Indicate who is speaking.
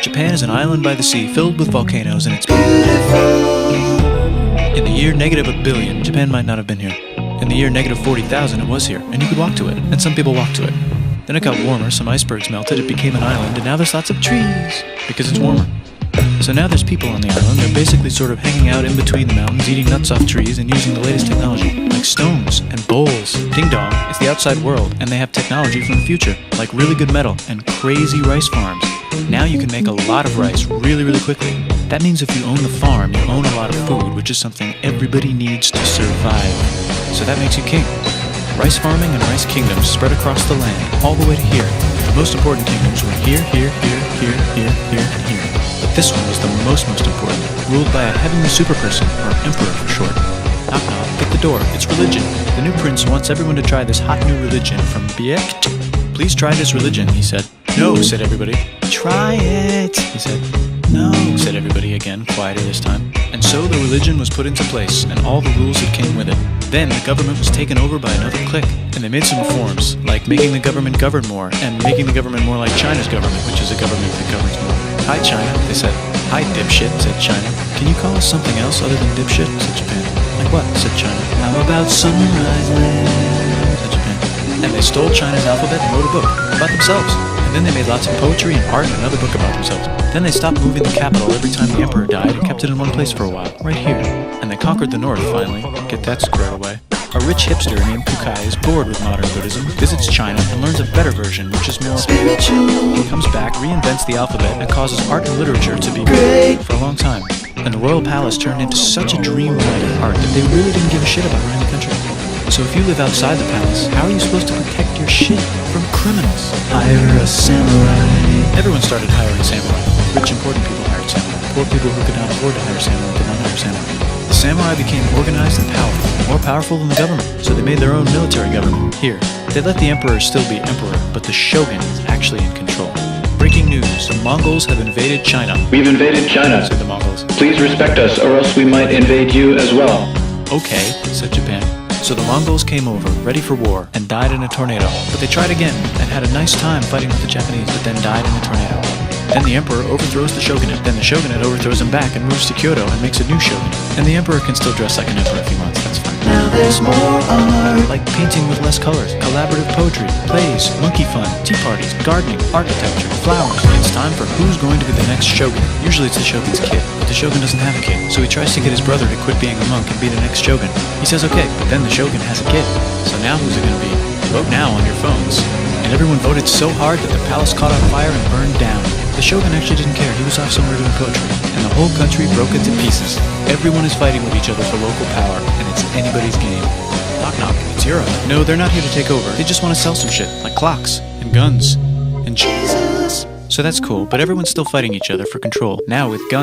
Speaker 1: Japan is an island by the sea filled with volcanoes and it's beautiful. In the year negative a billion, Japan might not have been here. In the year negative 40,000, it was here, and you could walk to it, and some people walked to it. Then it got warmer, some icebergs melted, it became an island, and now there's lots of trees, because it's warmer. So now there's people on the island, they're basically sort of hanging out in between the mountains, eating nuts off trees, and using the latest technology, like stones and bowls. Ding dong, it's the outside world, and they have technology from the future, like really good metal and crazy rice farms. Now you can make a lot of rice really, really quickly. That means if you own the farm, you own a lot of food, which is something everybody needs to survive. So that makes you king. Rice farming and rice kingdoms spread across the land, all the way to here. The most important kingdoms were here, here, here, here, here, here, and here. But this one was the most important, ruled by a heavenly superperson, or emperor for short. Knock knock, get the door, it's religion. The new prince wants everyone to try this hot new religion from Biekt. Please try this religion, he said. No, said everybody. Try it, he said. No, said everybody again, quieter this time. And so the religion was put into place, and all the rules that came with it. Then the government was taken over by another clique, and they made some reforms, like making the government govern more, and making the government more like China's government, which is a government that governs more. Hi, China, they said. Hi, dipshit, said China. Can you call us something else other than dipshit, said Japan. Like what, said China. How about Sunrise Land, said Japan. And they stole China's alphabet and wrote a book about themselves. And then they made lots of poetry and art and another book about themselves. Then they stopped moving the capital every time the emperor died and kept it in one place for a while, right here. And they conquered the north finally. Get that squared away. A rich hipster named Kukai is bored with modern Buddhism, visits China, and learns a better version, which is more spiritual. He comes back, reinvents the alphabet, and causes art and literature to be great for a long time. And the royal palace turned into such a dreamland of art that they really didn't give a shit about running the country. So if you live outside the palace, how are you supposed to protect your shit from criminals? Hire a samurai. Everyone started hiring samurai. Rich, important people hired samurai. Poor people who could not afford to hire samurai did not hire samurai. The samurai became organized and powerful, more powerful than the government, so they made their own military government. Here, they let the emperor still be emperor, but the shogun is actually in control. Breaking news, the Mongols have invaded China.
Speaker 2: We've invaded China,
Speaker 1: said the Mongols.
Speaker 2: Please respect us or else we might invade you as well.
Speaker 1: Okay, said Japan. So the Mongols came over, ready for war, and died in a tornado. But they tried again, and had a nice time fighting with the Japanese, but then died in a tornado. Then the emperor overthrows the shogunate. Then the shogunate overthrows him back and moves to Kyoto and makes a new shogunate. And the emperor can still dress like an emperor if he wants, that's fine. Now there's more art, like painting with less colors, collaborative poetry, plays, monkey fun, tea parties, gardening, architecture, flowers. It's time for who's going to be the next shogun. Usually it's the shogun's kid, but the shogun doesn't have a kid, so he tries to get his brother to quit being a monk and be the next shogun. He says okay, but then the shogun has a kid. So now who's it going to be? Vote now on your phones. And everyone voted so hard that the palace caught on fire and burned down. The shogun actually didn't care, he was off somewhere doing poetry. And the whole country broke into pieces. Everyone is fighting with each other for local power, and it's anybody's game. Knock knock, it's Europe. No, they're not here to take over. They just want to sell some shit, like clocks, and guns, and Jesus. So that's cool, but everyone's still fighting each other for control, now with guns.